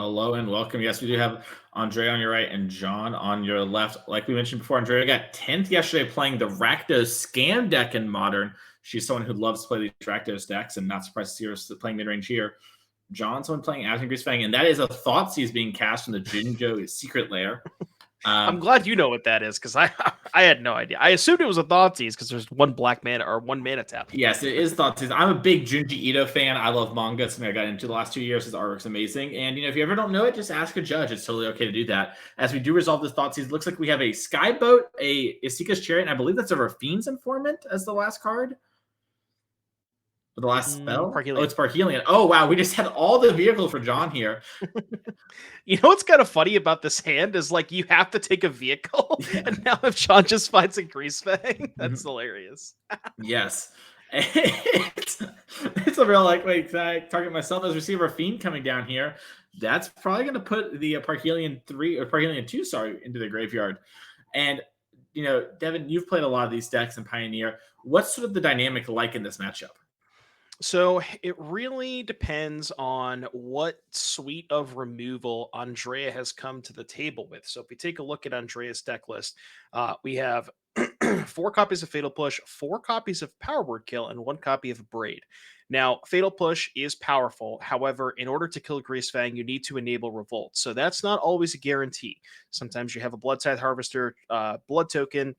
Hello and welcome. Yes, we do have Andrea on your right and John on your left. Like we mentioned before, Andrea got 10th yesterday playing the Rakdos Scam deck in Modern. She's someone who loves to play these Rakdos decks, and not surprised to see her playing midrange here. John's someone playing Abzan Greasefang, and that is a Thoughtseize being cast from the Jinjo Secret Lair. I'm glad you know what that is, because I had no idea. I assumed it was a Thoughtseize because there's one black mana or one mana tap. Yes, it is Thoughtseize. I'm a big Junji Ito fan. I love manga. It's something I got into the last 2 years. His artwork's amazing. And if you ever don't know it, just ask a judge. It's totally okay to do that. As we do resolve this Thoughtseize, it looks like we have a Skyboat, a Esika's Chariot, and I believe that's a Raffine's Informant as the last card. For the last spell? Parhelion. Oh, it's Parhelion. Oh, wow. We just had all the vehicles for John here. You know what's kind of funny about this hand is, like, you have to take a vehicle, and now if John just finds a Greasefang, that's hilarious. Yes. It's a real, like, wait, can I target myself as receiver Raffine coming down here? That's probably going to put the Parhelion 3 or Parhelion 2, sorry, into the graveyard. And, Devin, you've played a lot of these decks in Pioneer. What's sort of the dynamic like in this matchup? So it really depends on what suite of removal Andrea has come to the table with. So if we take a look at Andrea's deck list, we have 4 copies of Fatal Push, 4 copies of Power Word Kill, and 1 copy of Braid. Now, Fatal Push is powerful. However, in order to kill Greasefang, you need to enable Revolt. So that's not always a guarantee. Sometimes you have a Blood Tithe Harvester, Blood Token,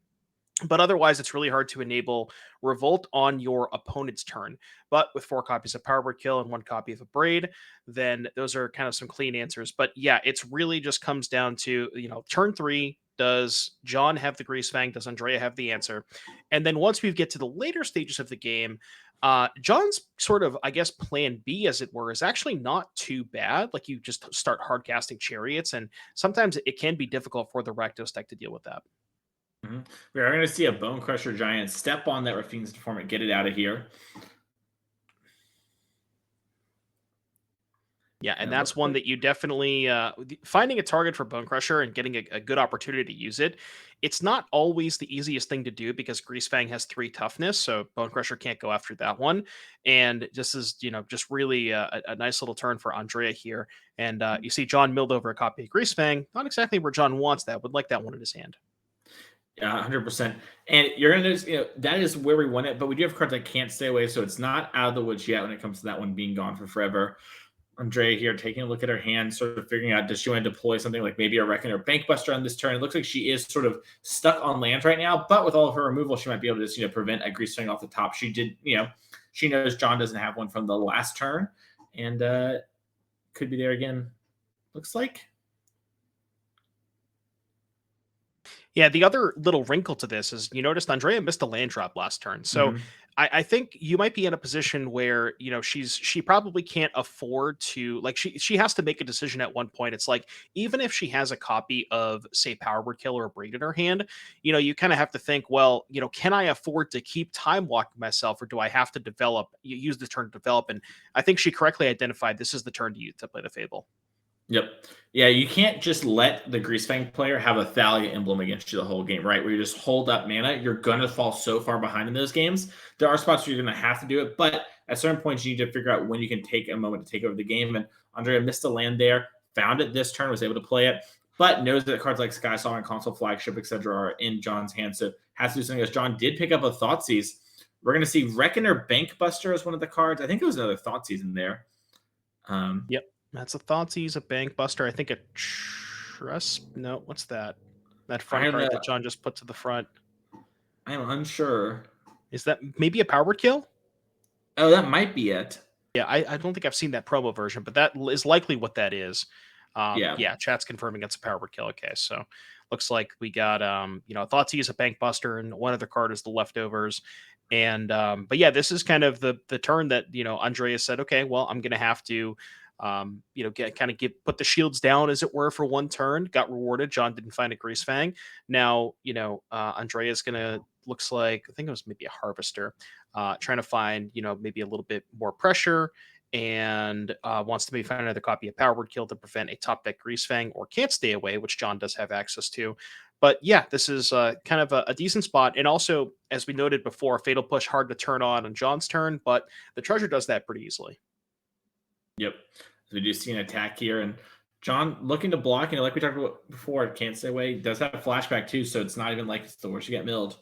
but otherwise, it's really hard to enable Revolt on your opponent's turn. But with 4 copies of Power Word Kill and 1 copy of a Braid, then those are kind of some clean answers. But yeah, it's really just comes down to, turn 3, does John have the Greasefang? Does Andrea have the answer? And then once we get to the later stages of the game, John's sort of, I guess, plan B, as it were, is actually not too bad. Like, you just start hard casting Chariots, and sometimes it can be difficult for the Rakdos deck to deal with that. We are going to see a Bone Crusher Giant step on that Raffine's Informant, get it out of here. Yeah, and that's one that you definitely finding a target for Bone Crusher and getting a good opportunity to use it. It's not always the easiest thing to do because Greasefang has 3 toughness, so Bone Crusher can't go after that one. And this is, just really a nice little turn for Andrea here. And you see John milled over a copy of Greasefang. Not exactly where John wants that, would like that one in his hand. Yeah, 100%. And you're going to, that is where we want it, but we do have cards that can't stay away, so it's not out of the woods yet when it comes to that one being gone for forever. Andrea here taking a look at her hand, sort of figuring out, does she want to deploy something like maybe a Reckon or Bankbuster on this turn? It looks like she is sort of stuck on land right now, but with all of her removal, she might be able to just, prevent a Greasefang off the top. She did, she knows John doesn't have one from the last turn, and could be there again, looks like. Yeah, the other little wrinkle to this is you noticed Andrea missed a land drop last turn. So I think you might be in a position where, she probably can't afford to, like, she has to make a decision at one point. It's like, even if she has a copy of, say, Power Word Kill or a Braid in her hand, you kind of have to think, well, can I afford to keep time walking myself, or do I have to use the turn to develop? And I think she correctly identified this is the turn to use to play the Fable. Yep. Yeah, you can't just let the Greasefang player have a Thalia emblem against you the whole game, right? Where you just hold up mana. You're going to fall so far behind in those games. There are spots where you're going to have to do it, but at certain points, you need to figure out when you can take a moment to take over the game. And Andrea missed a land there, found it this turn, was able to play it, but knows that cards like Skysovereign, Consul, Flagship, etc. are in John's hands, so has to do something. As John did pick up a Thoughtseize. We're going to see Reckoner Bankbuster as one of the cards. I think there was another Thoughtseize in there. Yep. That's a Thoughtseize, a Bankbuster. I think a Trust. No, what's that? That front card that John just put to the front. I'm unsure. Is that maybe a Power Word Kill? Oh, that might be it. Yeah, I don't think I've seen that promo version, but that is likely what that is. Yeah, chat's confirming it's a Power Word Kill. Okay, so looks like we got Thoughtseize, a Bankbuster, and one other card is the leftovers. And but yeah, this is kind of the turn that Andrea said, okay, well, I'm gonna have to put the shields down, as it were, for one turn. Got rewarded. John didn't find a Greasefang. Now, Andrea's gonna, looks like, I think it was maybe a Harvester, trying to find, maybe a little bit more pressure, and wants to maybe find another copy of Power Word Kill to prevent a top deck Greasefang, or can't stay away, which John does have access to. But yeah, this is kind of a decent spot. And also, as we noted before, Fatal Push hard to turn on John's turn, but the Treasure does that pretty easily. Yep. So we do see an attack here, and John looking to block, like we talked about before, can't stay away. Does have a flashback too, so it's not even like it's the worst you get milled.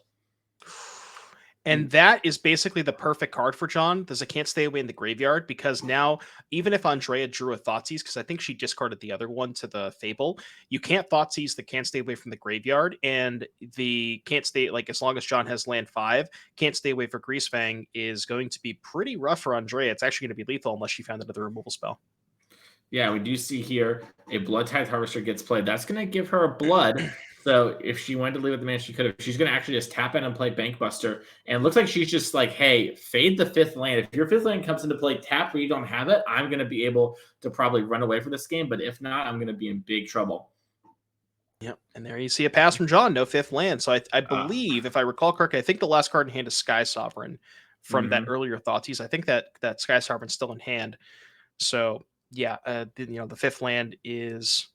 And that is basically the perfect card for John. There's a can't stay away in the graveyard, because now, even if Andrea drew a Thoughtseize, because I think she discarded the other one to the Fable, you can't Thoughtseize the can't stay away from the graveyard, and the can't stay, like, as long as John has land 5, can't stay away for Greasefang is going to be pretty rough for Andrea. It's actually going to be lethal unless she found another removal spell. Yeah, we do see here a Blood Tithe Harvester gets played. That's going to give her a blood. So if she wanted to leave with the man, she could have. She's going to actually just tap in and play Bankbuster. And it looks like she's just like, hey, fade the 5th land. If your 5th land comes into play, tap where you don't have it, I'm going to be able to probably run away for this game. But if not, I'm going to be in big trouble. Yep, and there you see a pass from John, no 5th land. So I believe, if I recall correctly, I think the last card in hand is Skysovereign from that earlier Thoughtseize. I think that Skysovereign's still in hand. So yeah, the 5th land is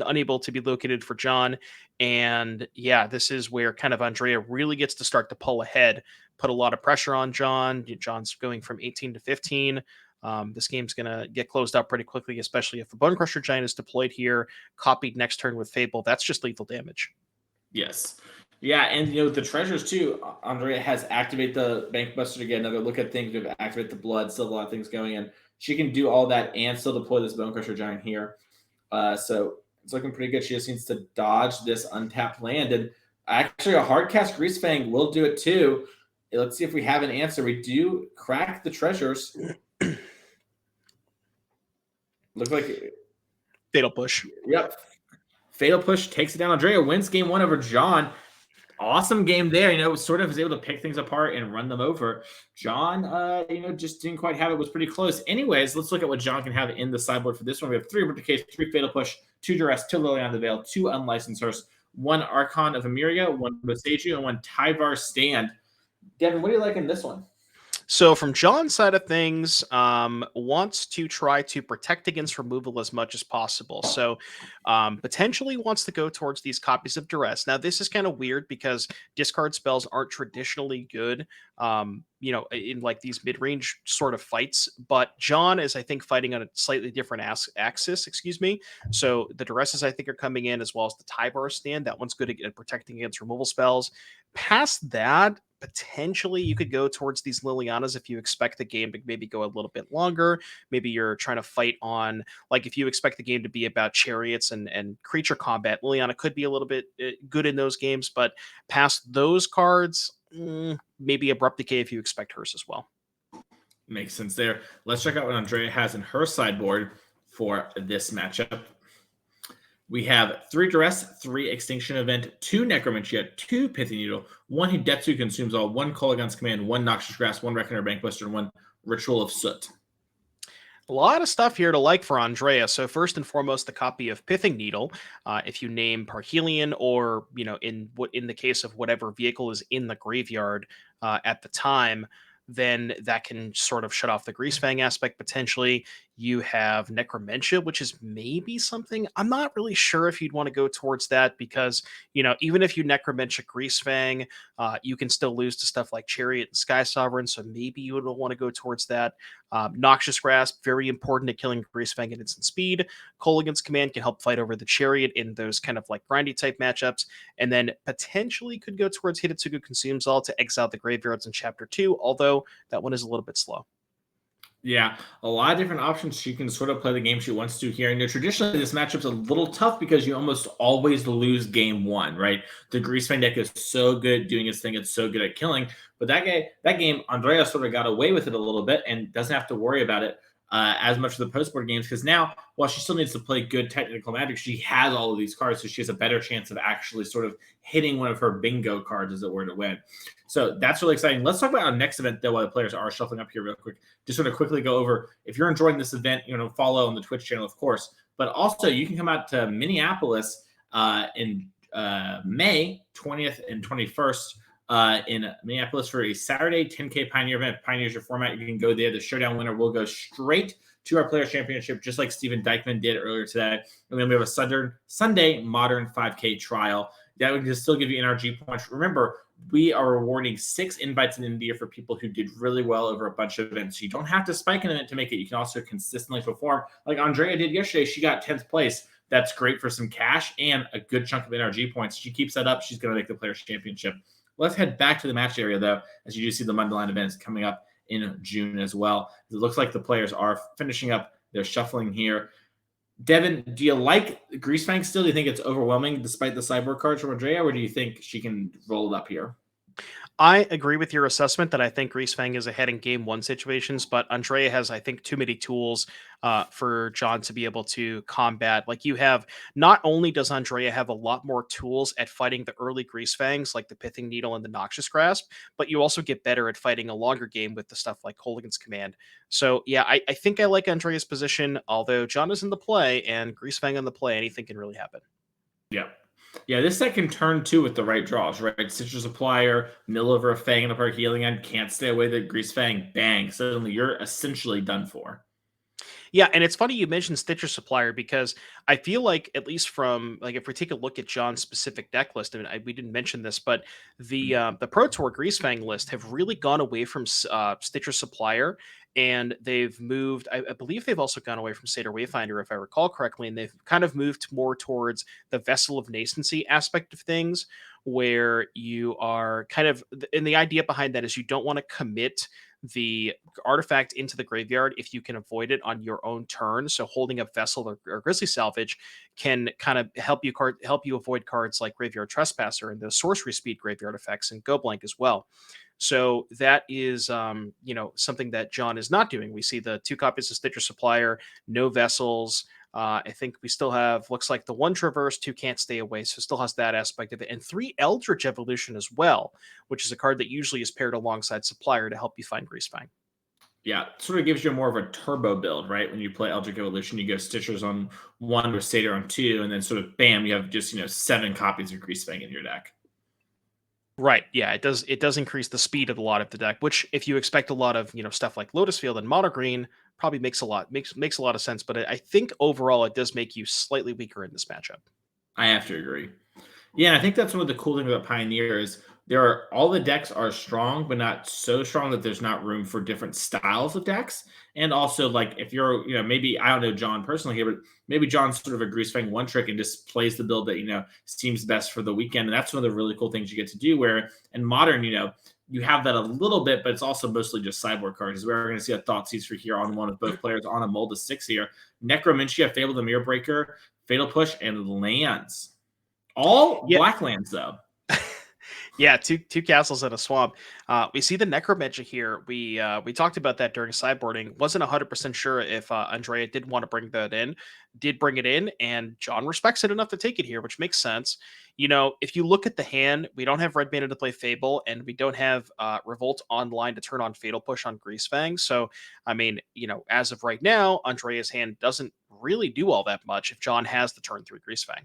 unable to be located for John. And yeah, this is where kind of Andrea really gets to start to pull ahead, put a lot of pressure on John. John's going from 18 to 15. This game's going to get closed out pretty quickly, especially if the Bone Crusher Giant is deployed here, copied next turn with Fable. That's just lethal damage. Yes. Yeah, and the treasures too. Andrea has activate the Bankbuster to get another look at things. We have activate the blood, still a lot of things going in. She can do all that and still deploy this Bone Crusher Giant here. So it's looking pretty good. She just needs to dodge this untapped land. And actually, a hard cast Greasefang will do it too. Let's see if we have an answer. We do crack the treasures. Looks like Fatal Push. Yep. Fatal Push takes it down. Andrea wins game 1 over John. Awesome game there. Sort of was able to pick things apart and run them over. John, just didn't quite have it. Was pretty close. Anyways, let's look at what John can have in the sideboard for this one. We have 3 Abrupt Decays, 3 Fatal Push, 2 Duress, 2 Liliana the Veil, 2 Unlicensed Source, 1 Archon of Emeria, 1 Boseiju, and 1 Tyvar Stand. Devin, what do you like in this one? So from John's side of things, wants to try to protect against removal as much as possible. So potentially wants to go towards these copies of Duress. Now, this is kind of weird because discard spells aren't traditionally good, in like these mid-range sort of fights. But John is, I think, fighting on a slightly different axis, So the Duresses, I think, are coming in, as well as the Tyvar Stand. That one's good at protecting against removal spells. Past that, potentially you could go towards these Lilianas if you expect the game to maybe go a little bit longer. Maybe you're trying to fight on, like, if you expect the game to be about chariots and creature combat, Liliana could be a little bit good in those games. But past those cards, maybe Abrupt Decay if you expect hers as well. Makes sense there. Let's check out what Andrea has in her sideboard for this matchup. We have 3 Duress, 3 Extinction Event, 2 Necromancia, 2 Pithy Needle, 1 Hidetsu Consumes All, 1 Kolaghan's Command, 1 Noxious Grass, 1 Reckoner Bankbuster, and 1 Ritual of Soot. A lot of stuff here to like for Andrea. So first and foremost, the copy of Pithing Needle. If you name Parhelion, or in the case of whatever vehicle is in the graveyard at the time, then that can sort of shut off the Greasefang aspect potentially. You have Necromancia, which is maybe something. I'm not really sure if you'd want to go towards that because, even if you Necromancia Greasefang, you can still lose to stuff like Chariot and Skysovereign, so maybe you would want to go towards that. Noxious Grasp, very important at killing Greasefang at instant speed. Kolaghan's Command can help fight over the Chariot in those kind of like grindy type matchups, and then potentially could go towards Hidetsugu Consumes All to exile the graveyards in Chapter 2, although that one is a little bit slow. Yeah, a lot of different options. She can sort of play the game she wants to here. And traditionally, this matchup's a little tough because you almost always lose game 1, right? The Greasefang deck is so good doing its thing. It's so good at killing. But that game, Andrea sort of got away with it a little bit and doesn't have to worry about it as much for the post-board games, because now, while she still needs to play good technical magic, she has all of these cards, so she has a better chance of actually sort of hitting one of her bingo cards, as it were, to win. So that's really exciting. Let's talk about our next event, though, while the players are shuffling up here real quick. Just sort of quickly go over, if you're enjoying this event, follow on the Twitch channel, of course, but also you can come out to Minneapolis in May 20th and 21st in Minneapolis for a Saturday 10K Pioneer event. Pioneer's your format. You can go there. The showdown winner will go straight to our Players Championship, just like Steven Dykman did earlier today. And then we have a Sunday Modern 5K trial. that would just still give you NRG points. Remember, we are rewarding 6 invites in India for people who did really well over a bunch of events. So you don't have to spike an event to make it. You can also consistently perform. Like Andrea did yesterday. She got 10th place. That's great for some cash and a good chunk of NRG points. She keeps that up, she's going to make the Players' Championship. Let's head back to the match area, though, as you do see the Mundline events coming up in June as well. It looks like the players are finishing up their shuffling here. Devin, do you like Greasefang still? Do you think it's overwhelming despite the sideboard cards from Andrea, or do you think she can roll it up here? I agree with your assessment that I think Greasefang is ahead in game 1 situations, but Andrea has, I think, too many tools for John to be able to combat. Like you have, not only does Andrea have a lot more tools at fighting the early Greasefangs, like the Pithing Needle and the Noxious Grasp, but you also get better at fighting a longer game with the stuff like Hooligan's Command. So yeah, I think I like Andrea's position, although John is in the play and Greasefang on the play, anything can really happen. Yeah. Yeah, this set can turn too with the right draws, right? Stitcher Supplier, mill over a Fang and a Parhelion end, can't stay away the Greasefang, bang. Suddenly you're essentially done for. Yeah, and it's funny you mentioned Stitcher Supplier because I feel like, at least from like if we take a look at John's specific deck list, and we didn't mention this, but the Pro Tour Greasefang list have really gone away from Stitcher Supplier, and they've moved. I believe they've also gone away from Satyr Wayfinder, if I recall correctly, and they've kind of moved more towards the Vessel of Nascency aspect of things, where you are kind of, and the idea behind that is you don't want to commit the artifact into the graveyard if you can avoid it on your own turn. So holding up Vessel or Grisly Salvage can kind of help you avoid cards like Graveyard Trespasser and the sorcery speed graveyard effects and Go Blank as well. So that is something that John is not doing. We see the 2 copies of Stitcher Supplier, no Vessels. I think we still have, looks like the 1 Traverse, 2 Can't Stay Away, so still has that aspect of it, and 3 Eldritch Evolution as well, which is a card that usually is paired alongside Supplier to help you find Greasefang. Yeah, it sort of gives you more of a turbo build, right? When you play Eldritch Evolution, you go Stitchers on 1 or Satyr on 2, and then sort of bam, you have just 7 copies of Greasefang in your deck. Right. Yeah, it does increase the speed of a lot of the deck, which if you expect a lot of, stuff like Lotus Field and Mono Green, probably makes a lot of sense, but I think overall it does make you slightly weaker in this matchup. I have to agree. Yeah, I think that's one of the cool things about Pioneer is all the decks are strong, but not so strong that there's not room for different styles of decks. And also, like if you're, maybe I don't know John personally here, but maybe John's sort of a Greasefang one trick and just plays the build that seems best for the weekend. And that's one of the really cool things you get to do. Where in Modern, you have that a little bit, but it's also mostly just sideboard cards. We're going to see a Thoughtseize for here on one of both players on a mold of 6 here. Necromentia, Fable the Mirror Breaker, Fatal Push, and lands. All black lands, though. Yeah, two castles and a swamp. We see the Necromentia here. We talked about that during sideboarding. Wasn't 100% sure if Andrea did want to bring that in. Did bring it in, and John respects it enough to take it here, which makes sense. If you look at the hand, we don't have red mana to play Fable, and we don't have Revolt online to turn on Fatal Push on Greasefang. So, I mean, as of right now, Andrea's hand doesn't really do all that much if John has the turn 3 Greasefang.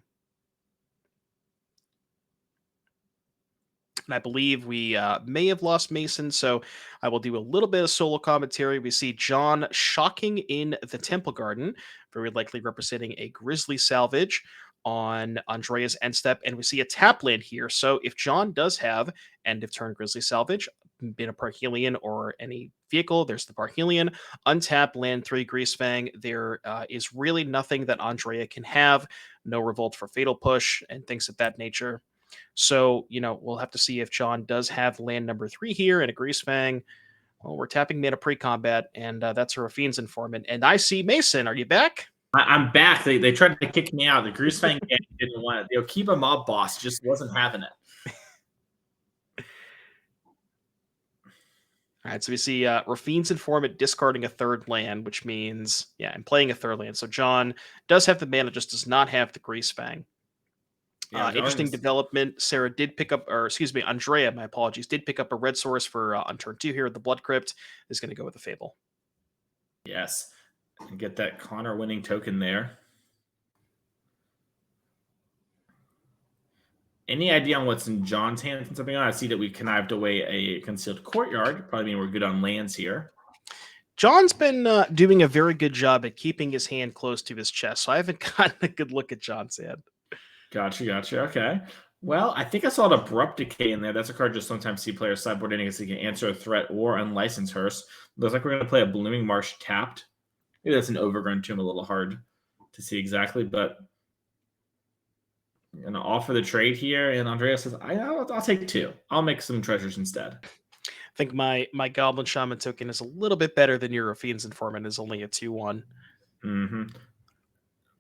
And I believe we may have lost Mason, so I will do a little bit of solo commentary. We see John shocking in the Temple Garden, very likely representing a Grisly Salvage on Andrea's end step, and we see a tap land here. So if John does have end of turn Grisly Salvage, been a Parhelion or any vehicle, there's the Parhelion, untap land 3 Greasefang. There is really nothing that Andrea can have, no Revolt for Fatal Push and things of that nature. So, we'll have to see if John does have land number 3 here and a Greasefang. Well, we're tapping mana pre-combat, and that's a Raffine's Informant. And I see Mason. Are you back? I'm back. They tried to kick me out. The Greasefang didn't want it. The Okiba mob boss just wasn't having it. All right, so we see Raffine's Informant discarding a 3rd land, which means, and playing a 3rd land. So John does have the mana, just does not have the Greasefang. Yeah, interesting development. Andrea, my apologies, did pick up a red source for on turn 2 here. The Blood Crypt is going to go with the Fable. Yes. And get that Connor winning token there. Any idea on what's in John's hand? Something on? I see that we connived away a Concealed Courtyard. Probably mean we're good on lands here. John's been doing a very good job at keeping his hand close to his chest, so I haven't gotten a good look at John's hand. Gotcha. Okay. Well, I think I saw an Abrupt Decay in there. That's a card just sometimes see players sideboard in because they can answer a threat or unlicense Hearse. Looks like we're going to play a Blooming Marsh tapped. Maybe that's an Overgrown Tomb, a little hard to see exactly, but I'm going to offer the trade here. And Andrea says, I'll take 2. I'll make some treasures instead. I think my Goblin Shaman token is a little bit better than your Raffine's Informant, is only a 2/1. Mm-hmm.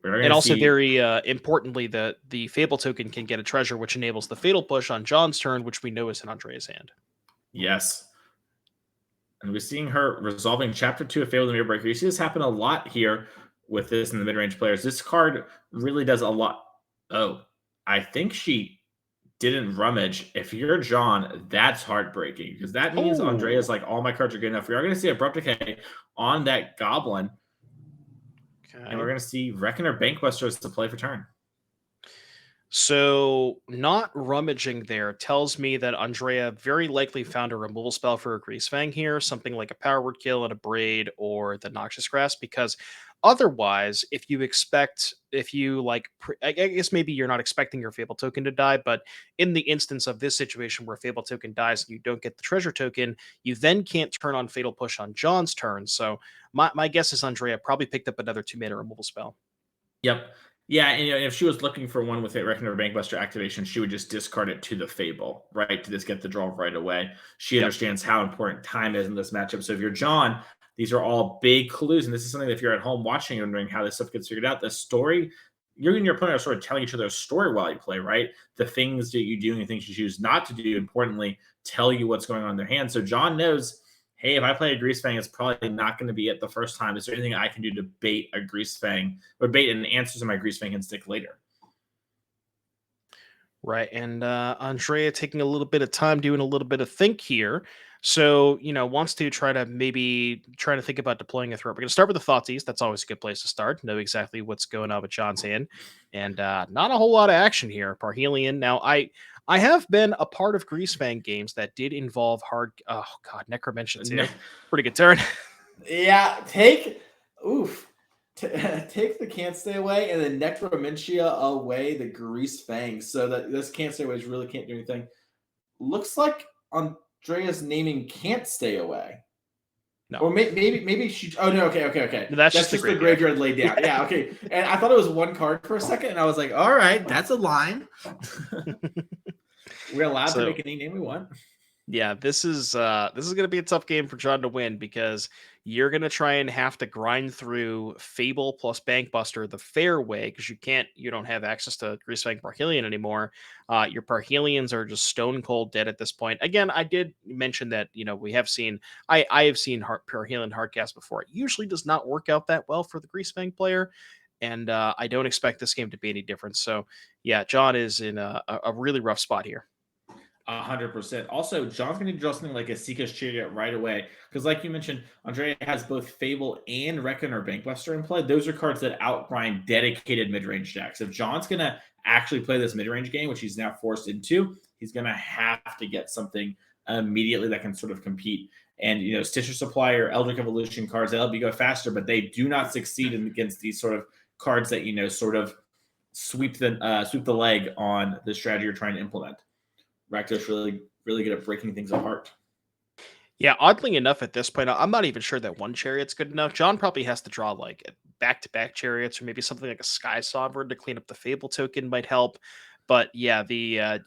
And also, very importantly, the Fable token can get a treasure, which enables the Fatal Push on John's turn, which we know is in Andrea's hand. Yes. And we're seeing her resolving Chapter 2 of Fable the Mirror Breaker. You see this happen a lot here with this in the mid-range players. This card really does a lot. Oh, I think she didn't rummage. If you're John, that's heartbreaking because that means Andrea's like, all my cards are good enough. We are going to see Abrupt Decay on that Goblin. And we're going to see Reckoner Bankbusters to play for turn. So not rummaging there tells me that Andrea very likely found a removal spell for a Greasefang here, something like a Power Word Kill and a Braid or the Noxious Grass, because otherwise, I guess maybe you're not expecting your Fable token to die, but in the instance of this situation where Fable token dies and you don't get the treasure token, you then can't turn on Fatal Push on John's turn. So my guess is Andrea probably picked up another 2-mana removal spell. Yep. Yeah, and if she was looking for one with a Reckoner Bankbuster activation, she would just discard it to the Fable, right? To just get the draw right away. She understands how important time is in this matchup. So if you're John, these are all big clues. And this is something that if you're at home watching and wondering how this stuff gets figured out, the story, you and your opponent are sort of telling each other a story while you play, right? The things that you do and the things you choose not to do, importantly, tell you what's going on in their hand. So John knows, hey, if I play a Greasefang, it's probably not going to be it the first time. Is there anything I can do to bait a Greasefang or bait an answer to my Greasefang and stick later? Right. And Andrea taking a little bit of time doing a little bit of think here. So, wants to try to think about deploying a threat. We're going to start with the Thoughtseize. That's always a good place to start. Know exactly what's going on with John's hand. And not a whole lot of action here. Parhelion. Now, I have been a part of Greasefang games that did involve Necromentia too. Pretty good turn. Yeah, take the Can't Stay Away and then Necromentia away the Greasefang, so that this Can't Stay Away really can't do anything. Looks like Andrea's naming Can't Stay Away. No. Or maybe she. Oh no, okay. No, that's just the graveyard laid down. Yeah, okay. And I thought it was one card for a second, and I was like, all right, that's a line. We're allowed to make any name we want. Yeah, this is going to be a tough game for John to win because you're going to try and have to grind through Fable plus Bankbuster the fair way because you don't have access to Greasefang Parhelion anymore. Your Parhelions are just stone cold dead at this point. Again, I did mention that we have seen I have seen Parhelion hardcast before. It usually does not work out that well for the Greasefang player. And I don't expect this game to be any different. So, yeah, John is in a really rough spot here. 100%. Also, John's going to draw something like Esika's Chariot right away. Because like you mentioned, Andrea has both Fable and Reckoner Bankbuster in play. Those are cards that outgrind dedicated mid-range decks. If John's going to actually play this mid-range game, which he's now forced into, he's going to have to get something immediately that can sort of compete. And, Stitcher Supplier, Eldritch Evolution cards, they'll help you go faster, but they do not succeed against these sort of cards that, sort of sweep the leg on the strategy you're trying to implement. Rakdos really, really good at breaking things apart. Yeah, oddly enough, at this point, I'm not even sure that one Chariot's good enough. John probably has to draw like back-to-back Chariots, or maybe something like a Skysovereign to clean up the Fable token might help. But yeah, the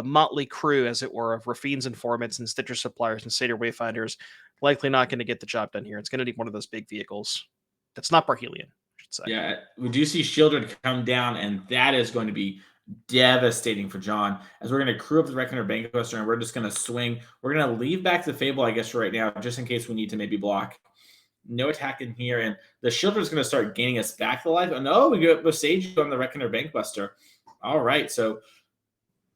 motley crew, as it were, of Raffine's Informants and Stitcher Suppliers and Satyr Wayfinders, likely not going to get the job done here. It's going to need one of those big vehicles. That's not Parhelion, I should say. Yeah, we do see Shieldred come down, and that is going to be devastating for John, as we're going to crew up the Reckoner Bankbuster, and we're just going to swing. We're going to leave back the Fable, I guess, right now, just in case we need to maybe block. No attack in here, and the Shieldred is going to start gaining us back to life. Oh, no, we got Boseiju on the Reckoner Bankbuster. All right, so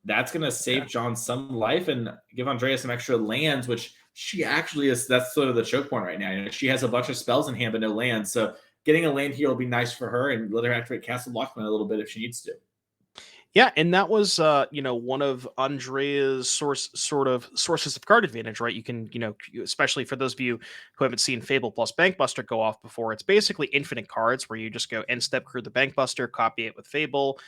that's going to save John some life and give Andrea some extra lands, which she actually is. That's sort of the choke point right now. She has a bunch of spells in hand, but no lands. So getting a land here will be nice for her and let her activate Castle Lockman a little bit if she needs to. Yeah, and that was one of Andrea's sources of card advantage, right? You can, especially for those of you who haven't seen Fable plus Bankbuster go off before, it's basically infinite cards where you just go end step crew the Bankbuster, copy it with Fable,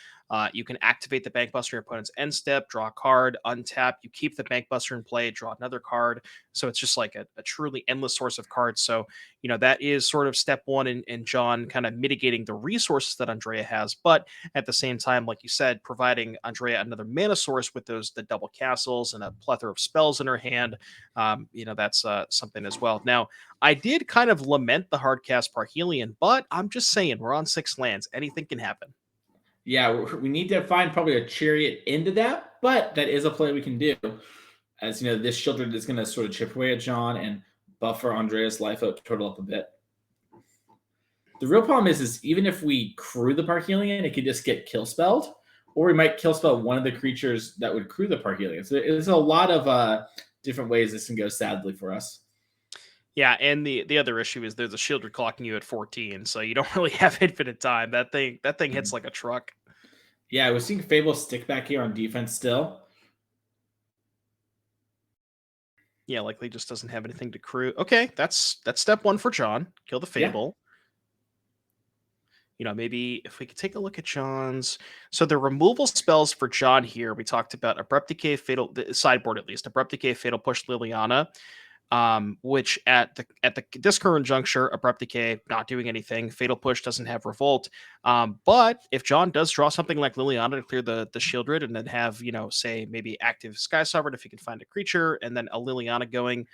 You can activate the Bank Buster in your opponent's end step, draw a card, untap. You keep the Bank Buster in play, draw another card. So it's just like a truly endless source of cards. So, that is sort of step one in John kind of mitigating the resources that Andrea has. But at the same time, like you said, providing Andrea another mana source with the double castles and a plethora of spells in her hand. That's something as well. Now, I did kind of lament the hard cast Parhelion, but I'm just saying we're on 6 lands. Anything can happen. Yeah, we need to find probably a Chariot into that, but that is a play we can do. As this Shieldred is going to sort of chip away at John and buffer Andrea's life out total up a bit. The real problem is even if we crew the Parhelion, it could just get kill spelled, or we might kill spell one of the creatures that would crew the Parhelion. So there's a lot of different ways this can go, sadly, for us. Yeah, and the other issue is there's a Shieldred clocking you at 14, so you don't really have infinite time. That thing hits like a truck. Yeah, we're seeing Fable stick back here on defense still. Yeah, likely just doesn't have anything to crew. Okay, that's step one for John. Kill the Fable. Yeah. Maybe if we could take a look at John's. So the removal spells for John here, we talked about Abrupt Decay, Fatal, the sideboard at least, Abrupt Decay, Fatal Push, Liliana. Which at this current juncture, Abrupt Decay not doing anything. Fatal Push doesn't have Revolt. But if John does draw something like Liliana to clear the Shieldred, and then have say maybe active Skysovereign if he can find a creature, and then a Liliana going,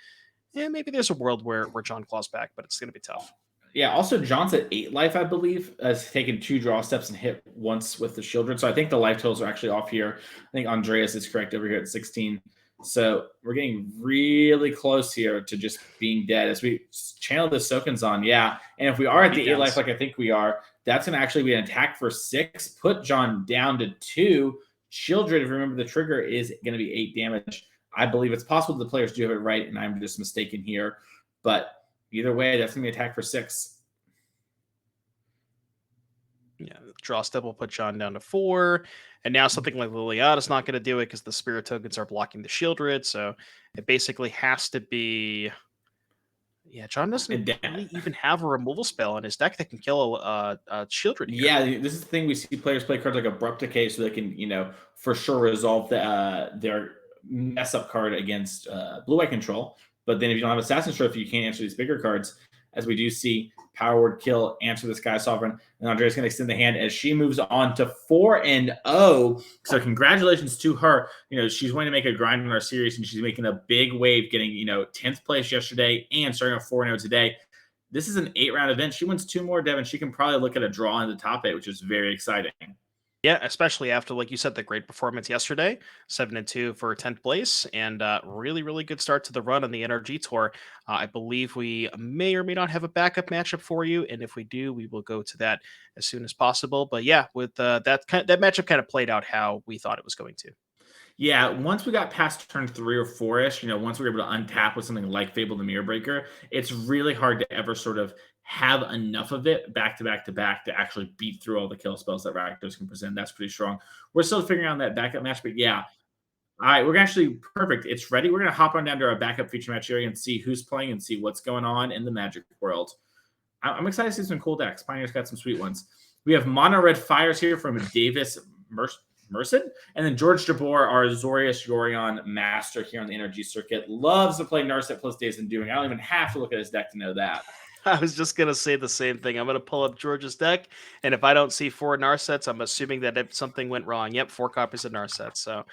maybe there's a world where John claws back, but it's going to be tough. Yeah, also John's at 8 life, I believe, has taken 2 draw steps and hit once with the Shieldred. So I think the life totals are actually off here. I think Andreas is correct over here at 16. So we're getting really close here to just being dead as we channel the Soken's. Yeah. And if we are at the 8 life, like I think we are, that's going to actually be an attack for 6, put John down to 2. Shieldred, if you remember the trigger, is going to be 8 damage. I believe it's possible the players do have it right, and I'm just mistaken here. But either way, that's going to be an attack for 6. Yeah, draw step will put John down to 4. And now something like Liliana's not going to do it because the Spirit Tokens are blocking the Shieldred. So it basically has to be... Yeah, John doesn't really even have a removal spell in his deck that can kill a Shieldred here. Yeah, this is the thing. We see players play cards like Abrupt Decay so they can, for sure resolve their mess-up card against blue-eye control. But then if you don't have Assassin's Trophy, you can't answer these bigger cards, as we do see Power Word Kill, answer the Skysovereign, and Andrea's going to extend the hand as she moves on to 4-0. So congratulations to her. She's going to make a grind in our series, and she's making a big wave, getting 10th place yesterday and starting off 4-0 today. This is an 8-round event. She wins 2 more, Devin. She can probably look at a draw in the top 8, which is very exciting. Yeah, especially after, like you said, the great performance yesterday, 7-2 for 10th place, and really, really good start to the run on the NRG Tour. I believe we may or may not have a backup matchup for you, and if we do, we will go to that as soon as possible. But yeah, with that matchup kind of played out how we thought it was going to. Yeah, once we got past turn 3 or 4-ish, once we were able to untap with something like Fable the Mirror Breaker, it's really hard to ever sort of have enough of it back to back to back to actually beat through all the kill spells that Rakdos can present. That's pretty strong. We're still figuring out that backup match, but yeah. All right, we're actually perfect. It's ready. We're going to hop on down to our backup feature match area and see who's playing and see what's going on in the Magic world. I'm excited to see some cool decks. Pioneer's got some sweet ones. We have Mono Red Fires here from Davis Merced, and then George Jabor, our Azorius Yorion master here on the NRG circuit, loves to play Narset plus Days and Doing. I don't even have to look at his deck to know that. I was just going to say the same thing. I'm going to pull up George's deck, and if I don't see 4 Narsets, I'm assuming that something went wrong. Yep, 4 copies of Narset. So,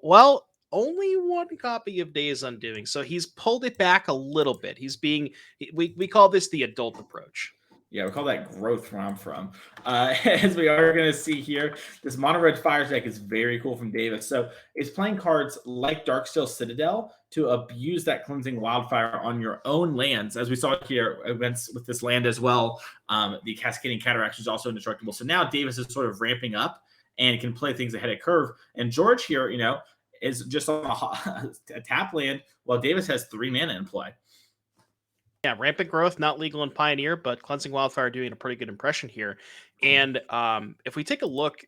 well, only 1 copy of Days Undoing. So he's pulled it back a little bit. We call this the adult approach. Yeah, we call that growth where I'm from. As we are going to see here, this Mono Red Fires deck is very cool from Davis. So it's playing cards like Darksteel Citadel to abuse that Cleansing Wildfire on your own lands. As we saw here events with this land as well, the Cascading Cataracts is also indestructible. So now Davis is sort of ramping up and can play things ahead of curve. And George here, is just on a tap land while Davis has 3 mana in play. Yeah, Rampant Growth, not legal in Pioneer, but Cleansing Wildfire doing a pretty good impression here. And if we take a look,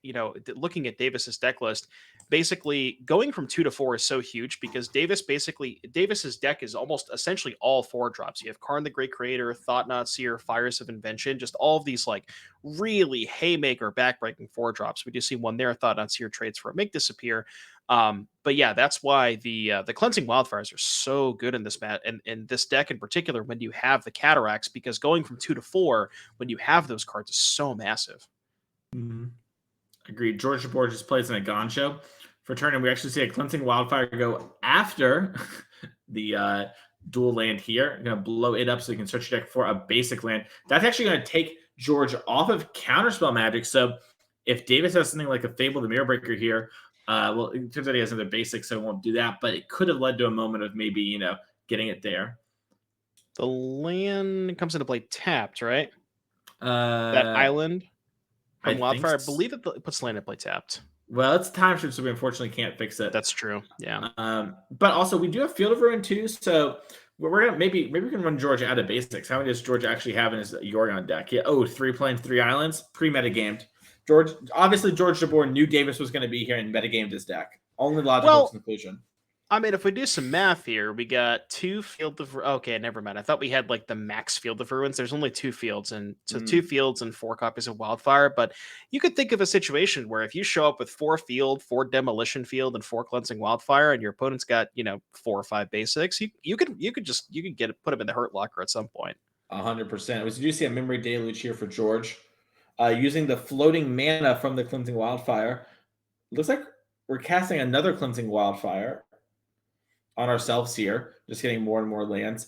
looking at Davis's deck list, basically going from 2 to 4 is so huge because Davis's deck is almost essentially all 4-drops. You have Karn the Great Creator, Thought-Knot Seer, Fires of Invention, just all of these like really haymaker backbreaking 4-drops. We do see one there, Thought-Knot Seer trades for a Make Disappear. But yeah, that's why the Cleansing Wildfires are so good in this mat and in this deck in particular when you have the Cataracts, because going from 2 to 4 when you have those cards is so massive. Mm-hmm. Agreed. George Jabor just plays in a Goncho for turn, and we actually see a Cleansing Wildfire go after the dual land here. I'm going to blow it up so you can search your deck for a basic land. That's actually going to take George off of Counterspell Magic. So if Davis has something like a Fable the Mirror Breaker here, well, it turns out he has another basic, so it won't do that, but it could have led to a moment of maybe, getting it there. The land comes into play tapped, right? That island. From Wildfire, I believe it puts land in play tapped. Well, it's time shift, so we unfortunately can't fix it. That's true. Yeah. But also we do have Field of Ruin too, so we're gonna maybe we can run George out of basics. How many does George actually have in his Yorion deck? Yeah. 3 planes, 3 islands, pre-metagamed. George Jabor knew Davis was going to be here and metagamed his deck. Only logical conclusion. I mean, if we do some math here, we got 2 Field of... Okay, never mind. I thought we had like the max Field of Ruins. There's only 2 fields, and so 2 fields and 4 copies of Wildfire. But you could think of a situation where if you show up with 4 field, 4 demolition field, and 4 cleansing Wildfire, and your opponent's got 4 or 5 basics, you could put him in the hurt locker at some point. 100%. Did you see a memory deluge here for George? Using the floating mana from the Cleansing Wildfire. Looks like we're casting another Cleansing Wildfire on ourselves here, just getting more and more lands.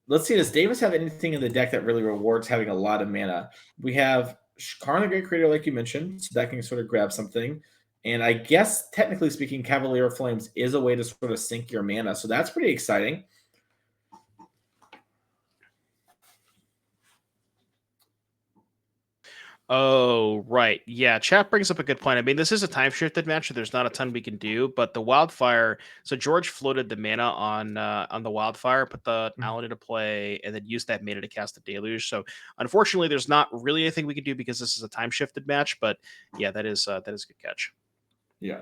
Let's see, does Davis have anything in the deck that really rewards having a lot of mana? We have Karn the Great Creator, like you mentioned, so that can sort of grab something. And I guess, technically speaking, Cavalier of Flames is a way to sort of sink your mana, so that's pretty exciting. Oh, right. Yeah, chat brings up a good point. I mean, this is a time-shifted match, so there's not a ton we can do, but the Wildfire... So George floated the mana on the Wildfire, put the island into play, and then used that mana to cast the Deluge. So unfortunately, there's not really anything we can do because this is a time-shifted match, but yeah, that is a good catch. Yeah,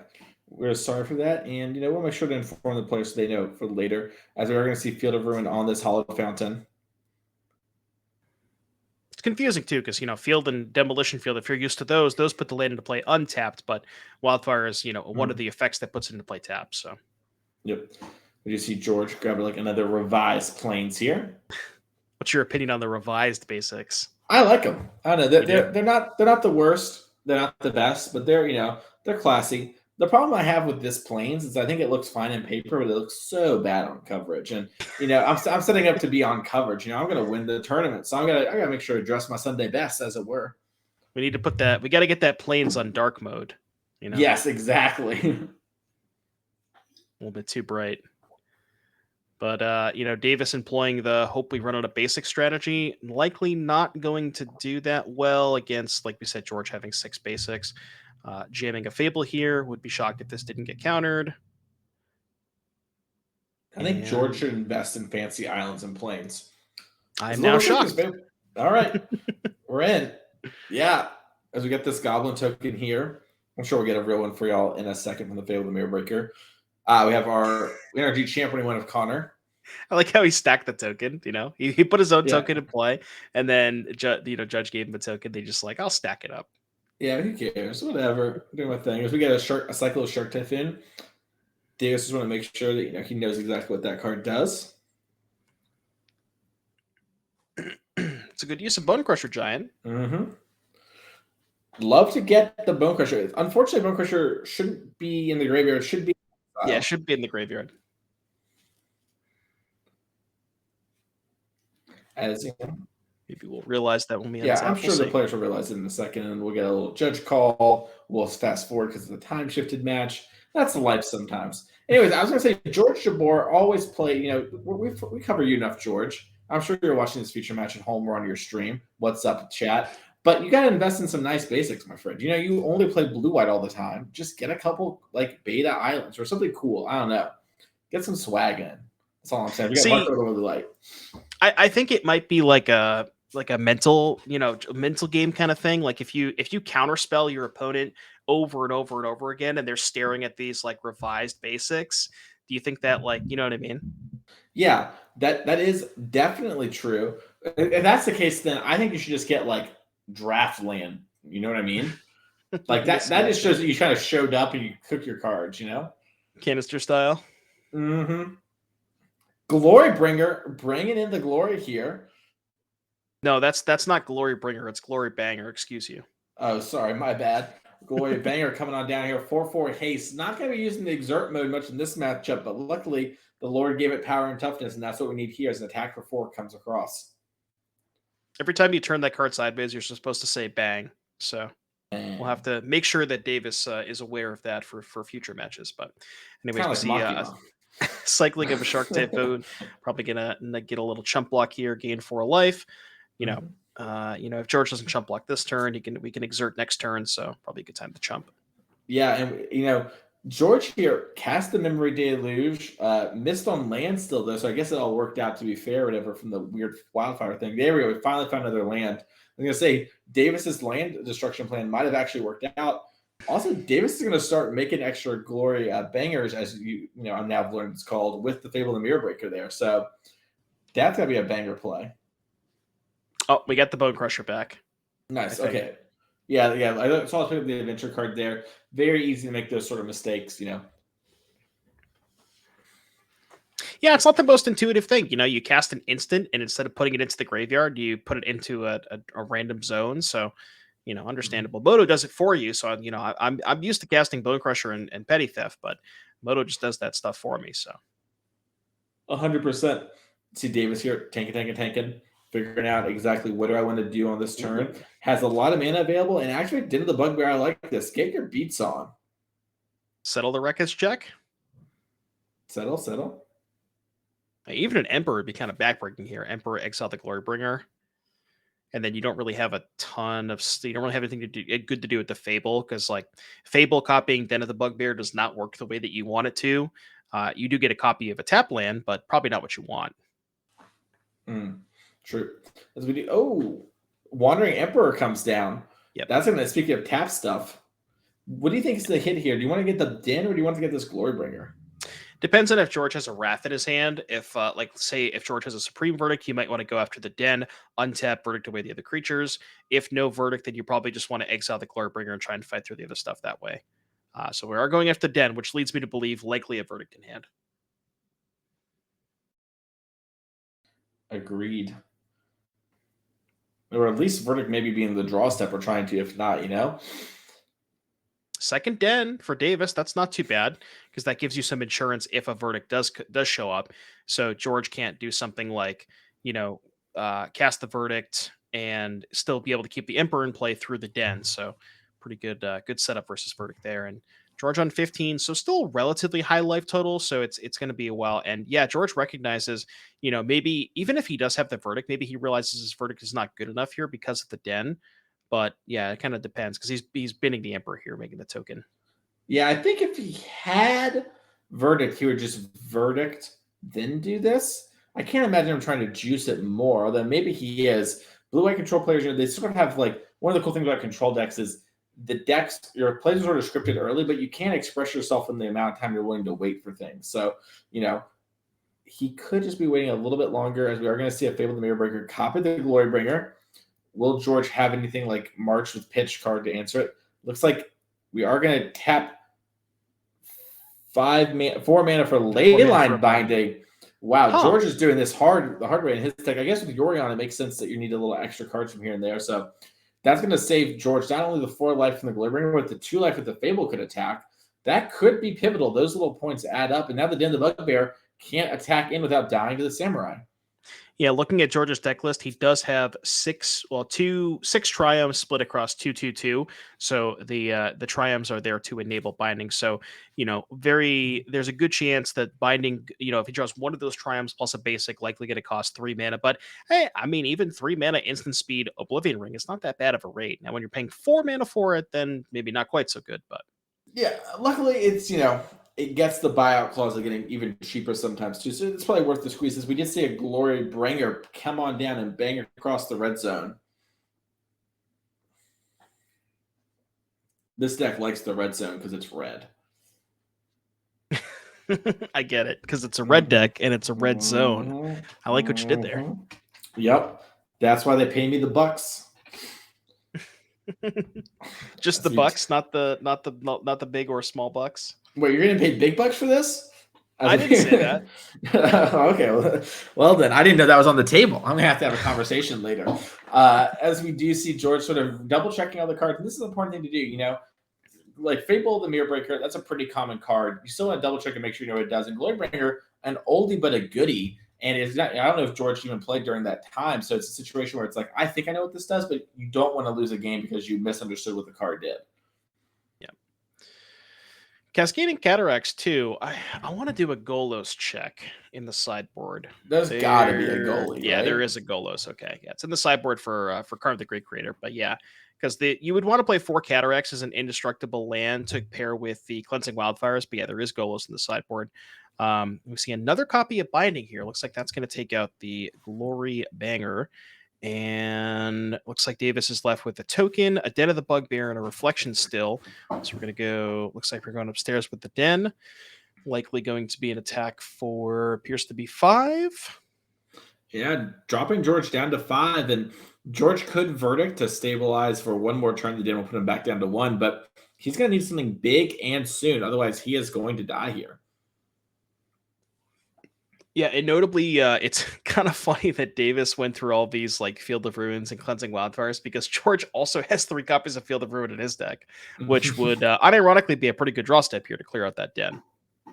we're sorry for that, and we'll make sure to inform the players so they know for later, as we are going to see Field of Ruin on this Hollow Fountain. It's confusing too, because field and demolition field, if you're used to those put the land into play untapped, but Wildfire is one of the effects that puts it into play tapped. So yep. We just see George grab like another revised planes here. What's your opinion on the revised basics? I like them. I don't know. They're not the worst. They're not the best, but they're classy. The problem I have with this planes is I think it looks fine in paper, but it looks so bad on coverage. And I'm setting up to be on coverage. I'm going to win the tournament, so I got to make sure to dress my Sunday best, as it were. We need to put that. We got to get that planes on dark mode. Yes, exactly. A little bit too bright. But Davis employing the hope we run out of basic strategy, likely not going to do that well against, like we said, George having 6 basics. Jamming a Fable here, would be shocked if this didn't get countered. I think George should invest in fancy islands and planes. I'm now shocked. All right, we're in. Yeah, as we get this Goblin token here, I'm sure we'll get a real one for y'all in a second from the Fable the Mirror Breaker. We have our NRG Champion one of Connor. I like how he stacked the token. He put his own token in play, and then Judge gave him a token. They just I'll stack it up. Yeah, who cares? Whatever. I'm doing my thing. As we get a cycle of Shark Tooth in, Davis just want to make sure that he knows exactly what that card does. It's a good use of Bone Crusher Giant. Mm-hmm. Love to get the Bone Crusher. Unfortunately, Bone Crusher shouldn't be in the graveyard. It should be. Yeah, it should be in the graveyard. As maybe we'll realize that when we I'm sure the players will realize it in a second, and we'll get a little judge call. We'll fast forward because it's a time-shifted match. That's life sometimes. Anyways, I was going to say, George Jabor always play, we cover you enough, George. I'm sure you're watching this feature match at home or on your stream. What's up, chat? But you got to invest in some nice basics, my friend. You only play blue-white all the time. Just get a couple, beta islands or something cool. I don't know. Get some swag in. That's all I'm saying. We got Marco really light. I think it might be like a mental, mental game kind of thing. Like if you counterspell your opponent over and over and over again, and they're staring at these like revised basics. Do you think that, like, you know what I mean? Yeah, that is definitely true. If that's the case, then I think you should just get like draft land. You know what I mean? Like that just shows that you kind of showed up and you cook your cards, you know? Canister style. Mm-hmm. Glory Bringer, bringing in the glory here. No, that's not Glory Bringer. It's Glory Banger. Excuse you. Oh, sorry, my bad. Glory Banger coming on down here. 4/4 haste. Not going to be using the exert mode much in this matchup, but luckily the Lord gave it power and toughness, and that's what we need here as an attack for 4 comes across. Every time you turn that card sideways, you're supposed to say bang. So we'll have to make sure that Davis is aware of that for future matches. But anyways, we see cycling of a shark type boon. Probably gonna get a little chump block here, gain 4 life. You know, if George doesn't chump block this turn, we can exert next turn. So probably a good time to chump. Yeah, and George here cast the Memory Deluge, missed on land still though, so I guess it all worked out to be fair, whatever, from the weird wildfire thing. There we go. We finally found another land. I'm gonna say Davis's land destruction plan might have actually worked out. Also, Davis is gonna start making extra glory bangers, as I'm now learned it's called, with the Fable of the Mirror Breaker there. So that's gonna be a banger play. Oh, we got the Bone Crusher back. Nice. Okay. Yeah. I saw the adventure card there. Very easy to make those sort of mistakes, Yeah, it's not the most intuitive thing. You cast an instant, and instead of putting it into the graveyard, you put it into a random zone. So, understandable. Moto does it for you. So, I'm used to casting Bone Crusher and Petty Theft, but Moto just does that stuff for me. So, 100%. See Davis here, tanking, figuring out exactly what do I want to do on this turn. Has a lot of mana available, and actually did the bugbear. I like this. Get your beats on. Settle the wreckage check. Settle. Even an Emperor would be kind of backbreaking here. Emperor, exile the Glorybringer. And then you don't really have a ton of... You don't really have anything good to do with the Fable, because like Fable copying Den of the Bugbear does not work the way that you want it to. You do get a copy of a tap land, but probably not what you want. True. As we do... Wandering Emperor comes down. Yep. That's going to... Speaking of tap stuff, what do you think is the hit here? Do you want to get the Den, or do you want to get this Glorybringer? Depends on if George has a Wrath in his hand. If, say, if George has a Supreme Verdict, you might want to go after the Den, untap, Verdict away the other creatures. If no Verdict, then you probably just want to exile the Glorybringer and try and fight through the other stuff that way. So we are going after the Den, which leads me to believe likely a Verdict in hand. Agreed. Or at least Verdict maybe being the draw step we're trying to, if not, Second Den for Davis, that's not too bad, because that gives you some insurance if a Verdict does show up. So George can't do something like, cast the Verdict and still be able to keep the Emperor in play through the Den. So pretty good setup versus Verdict there. And George on 15, so still relatively high life total. So it's going to be a while. And yeah, George recognizes, maybe even if he does have the Verdict, maybe he realizes his Verdict is not good enough here because of the Den. But yeah, it kind of depends, because he's binning the Emperor here, making the token. Yeah, I think if he had Verdict, he would just Verdict, then do this. I can't imagine him trying to juice it more, although maybe he is. Blue-white control players, they sort of have, like, one of the cool things about control decks is the decks, your plays are sort of scripted early, but you can't express yourself in the amount of time you're willing to wait for things. So, he could just be waiting a little bit longer, as we are going to see a Fable of the Mirror Breaker copy the Glorybringer. Will George have anything like March with Pitch card to answer it? Looks like we are going to tap 4 mana for Leyline Binding. Wow, George is doing this the hard way in his deck. I guess with Yorion, it makes sense that you need a little extra cards from here and there. So that's going to save George not only the 4 life from the Glorybringer, but the 2 life that the Fable could attack. That could be pivotal. Those little points add up. And now the Den of the Bugbear can't attack in without dying to the Samurai. Yeah, looking at George's deck list, he does have 6 Triumphs split across 2/2/2. So the Triumphs are there to enable binding. So, there's a good chance that binding, if he draws one of those Triumphs plus a basic, likely going to cost 3 mana. But hey, I mean, even 3 mana instant speed Oblivion Ring is not that bad of a rate. Now, when you're paying 4 mana for it, then maybe not quite so good. But yeah, luckily it's it gets the buyout clause of getting even cheaper sometimes too. So it's probably worth the squeezes. We did see a Glorybringer come on down and bang across the red zone. This deck likes the red zone because it's red. I get it, because it's a red deck and it's a red zone. I like what you did there. Yep. That's why they pay me the bucks. Just the bucks, not the big or small bucks. Wait, you're getting paid big bucks for this? I didn't say that. Okay, well then, I didn't know that was on the table. I'm gonna have to have a conversation later. As we do see George sort of double checking all the cards, and this is an important thing to do. You know, like Fable the Mirror Breaker, that's a pretty common card. You still want to double check and make sure you know what it does. And Glorybringer, an oldie but a goodie. And it's not, I don't know if George even played during that time. So it's a situation where it's like, I think I know what this does, but you don't want to lose a game because you misunderstood what the card did. Yeah. Cascading Cataracts too. I want to do a Golos check in the sideboard. There's got to be a goalie. Yeah, right? There is a Golos. Okay. Yeah, it's in the sideboard for Karn of the Great Creator. But yeah, because you would want to play 4 Cataracts as an indestructible land to pair with the Cleansing Wildfires. But yeah, there is Golos in the sideboard. We see another copy of Binding here. Looks like that's going to take out the Glory Banger. And looks like Davis is left with a token, a Den of the Bugbear, and a Reflection Still. So we're going to go, looks like we're going upstairs with the Den. Likely going to be an attack for, appears to be 5. Yeah, dropping George down to 5. And George could Verdict to stabilize for one more turn. The Den will put him back down to 1. But he's going to need something big and soon. Otherwise, he is going to die here. Yeah, and notably, it's kind of funny that Davis went through all these like Field of Ruins and Cleansing Wildfires because George also has 3 copies of Field of Ruin in his deck, which would unironically be a pretty good draw step here to clear out that Den.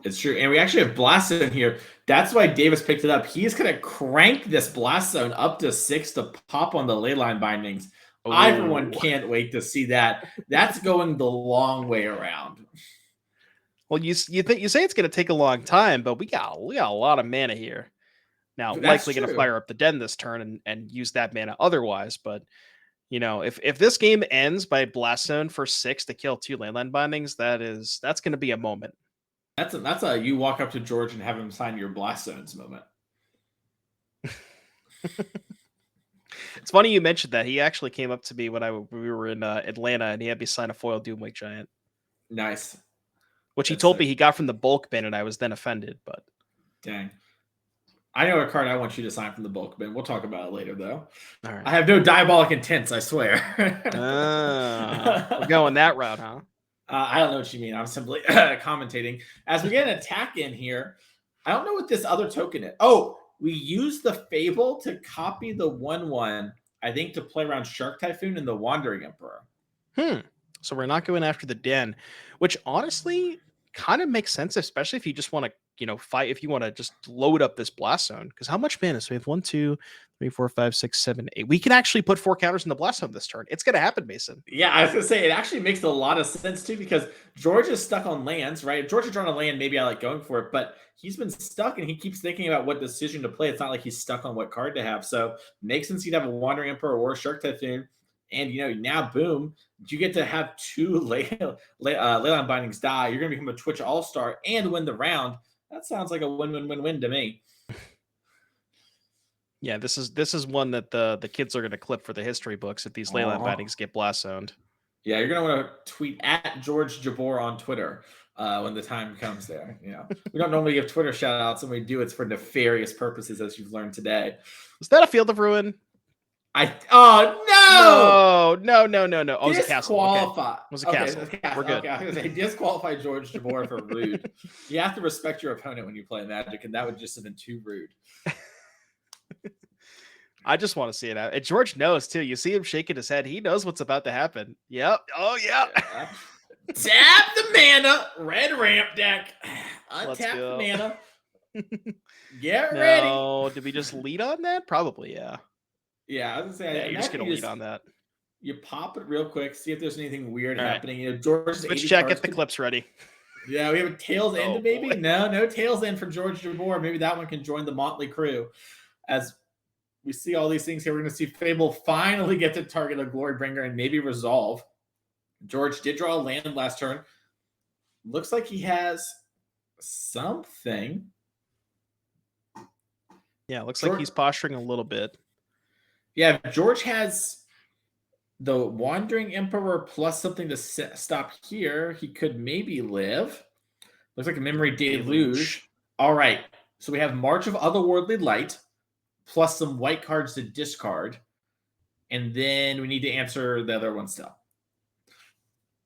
It's true. And we actually have Blast Zone here. That's why Davis picked it up. He's going to crank this Blast Zone up to 6 to pop on the Leyline Bindings. Ooh. Everyone can't wait to see that. That's going the long way around. Well, you say it's going to take a long time, but we got a lot of mana here. Now, likely going to fire up the Den this turn and use that mana otherwise. But you know, if this game ends by Blast Zone for 6 to kill 2 Landline Bindings, that's going to be a moment. That's a you walk up to George and have him sign your Blast Zones moment. It's funny you mentioned that. He actually came up to me when we were in Atlanta, and he had me sign a foil Doomwake Giant. Nice. Which he told me he got from the bulk bin, and I was then offended. But dang, I know a card I want you to sign from the bulk bin. We'll talk about it later, though. All right. I have no diabolic intents, I swear. We're going that route, huh? I don't know what you mean. I'm simply commentating. As we get an attack in here, I don't know what this other token is. Oh, we use the Fable to copy the 1/1, I think, to play around Shark Typhoon and the Wandering Emperor. So we're not going after the Den, which honestly kind of makes sense, especially if you just want to, fight, if you want to just load up this Blast Zone. Because how much mana? So we have 1, 2, 3, 4, 5, 6, 7, 8. We can actually put 4 counters in the Blast Zone this turn. It's going to happen, Mason. Yeah, I was going to say, it actually makes a lot of sense, too, because George is stuck on lands, right? If George is drawn a land, maybe I like going for it, but he's been stuck, and he keeps thinking about what decision to play. It's not like he's stuck on what card to have. So it makes sense he'd have a Wandering Emperor or a Shark Typhoon. And, now, boom, you get to have 2 Leyline Bindings die. You're going to become a Twitch All-Star and win the round. That sounds like a win-win-win-win to me. Yeah, this is one that the kids are going to clip for the history books if these Leyline Bindings get Blast Zoned. Yeah, you're going to want to tweet at George Jabor on Twitter when the time comes there. We don't normally give Twitter shout-outs, and we do. It's for nefarious purposes, as you've learned today. Is that a Field of Ruin? No! No. Oh, it was a castle. Okay. It was a castle. We're good. Okay. I was going to say, disqualify George Jabor for rude. You have to respect your opponent when you play Magic, and that would just have been too rude. I just want to see it out. And George knows, too. You see him shaking his head. He knows what's about to happen. Yep. Oh, yeah. Tap the mana. Red ramp deck. Untap the mana. Get ready. No, did we just lead on that? Probably, yeah. Yeah, I was going to say, you're just going to lead on that. You pop it real quick, see if there's anything weird happening. George's Switch check, get the clips ready. Yeah, we have a Tails End, maybe? Boy. No Tails End for George Jabor. Maybe that one can join the motley crew. As we see all these things here, we're going to see Fable finally get to target a Glorybringer and maybe resolve. George did draw a land last turn. Looks like he has something. Yeah, looks like he's posturing a little bit. Yeah, George has The Wandering Emperor plus something to stop here. He could maybe live. Looks like a Memory Deluge. All right. So we have March of Otherworldly Light plus some white cards to discard. And then we need to answer the other one still.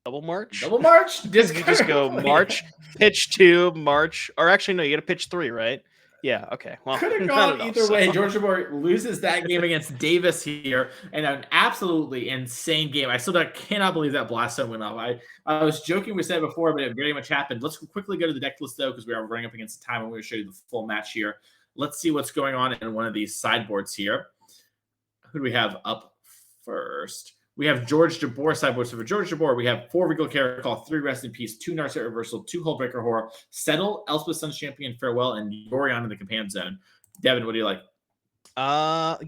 Double March? Double March? You just go March, pitch 2, March. Or actually, no, you got to pitch 3, right? Yeah, okay. Well, could have gone either way. George Jabor loses that game against Davis here, and an absolutely insane game. I still cannot believe that Blast Zone went off. I was joking, we said before, but it very much happened. Let's quickly go to the deck list, though, because we are running up against the time, and we're going to show you the full match here. Let's see what's going on in one of these sideboards here. Who do we have up first? We have George Jabor sideboard. So for George Jabor, we have 4 Regal Caracol, 3 Rest in Peace, 2 Narset Reversal, 2 Hullbreaker Horror, Settle, Elspeth Sun's Champion, Farewell, and Yorion in the Command Zone. Devin, what do you like?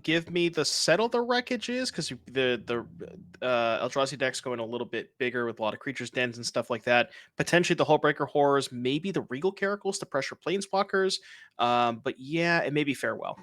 Give me the Settle the Wreckages, because the Eldrazi deck's going a little bit bigger with a lot of creatures dens and stuff like that. Potentially the Hullbreaker Horrors, maybe the Regal Caracals to pressure Planeswalkers. But yeah, and maybe Farewell.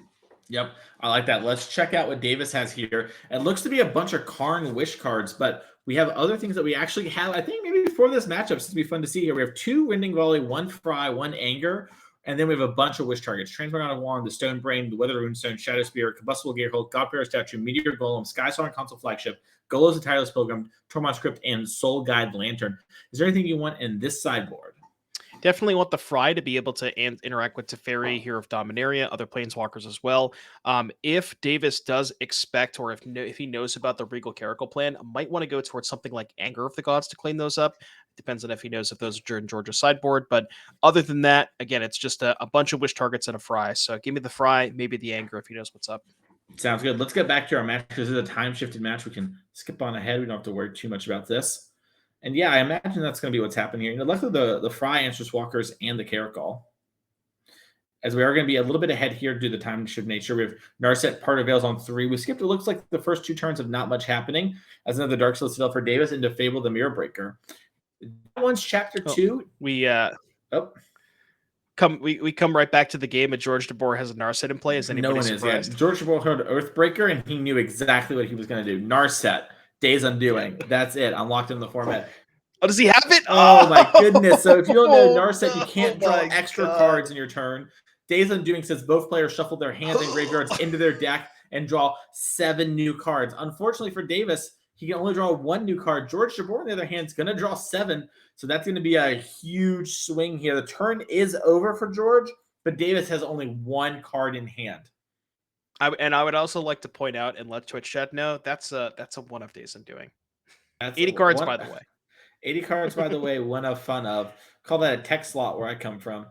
Yep, I like that. Let's check out what Davis has here. It looks to be a bunch of Karn Wish cards, but we have other things that we actually have. I think maybe before this matchup, this would be fun to see here. We have 2 Winding Volley, 1 Fry, 1 Anger, and then we have a bunch of Wish targets. Transmog Out of Wand, the Stone Brain, the Weather Runestone, Shadow Spear, Combustible Gearhold, Godbearer Statue, Meteor Golem, Skysovereign Consul Flagship, Golos the Tireless Pilgrim, Tormod's Crypt, and Soul Guide Lantern. Is there anything you want in this sideboard? Definitely want the Fry to be able to interact with Teferi, Hero of Dominaria, other Planeswalkers as well. If Davis does expect, or if he knows about the Regal Caracal plan, might want to go towards something like Anger of the Gods to clean those up. Depends on if he knows if those are in Georgia's sideboard. But other than that, again, it's just a bunch of Wish targets and a Fry. So give me the Fry, maybe the Anger if he knows what's up. Sounds good. Let's get back to our match because this is a time-shifted match. We can skip on ahead. We don't have to worry too much about this. And yeah, I imagine that's going to be what's happening here. Luckily, the Fry answers Walkers and the Caracol. As we are going to be a little bit ahead here due to the time shift nature. We have Narset Part of Veils on 3. We skipped, it looks like the first 2 turns of not much happening. As another Dark Soul Citadel for Davis into Fable the Mirror Breaker. That one's chapter 2. We come right back to the game, and George Jabor has a Narset in play. Is anybody surprised? Yeah. George Jabor heard Earthbreaker, and he knew exactly what he was going to do. Narset. Days Undoing. That's it. I'm locked in the format. Oh, does he have it? Oh my goodness. So if you don't know Narset, you can't draw extra cards in your turn. Days Undoing says both players shuffle their hands and graveyards into their deck and draw 7 new cards. Unfortunately for Davis, he can only draw 1 new card. George Jabor, on the other hand, is going to draw 7. So that's going to be a huge swing here. The turn is over for George, but Davis has only 1 card in hand. I would also like to point out and let Twitch chat know that's a one of Days Undoing. That's 80 cards, by the way. 80 cards, by the way, one of fun of. Call that a tech slot where I come from.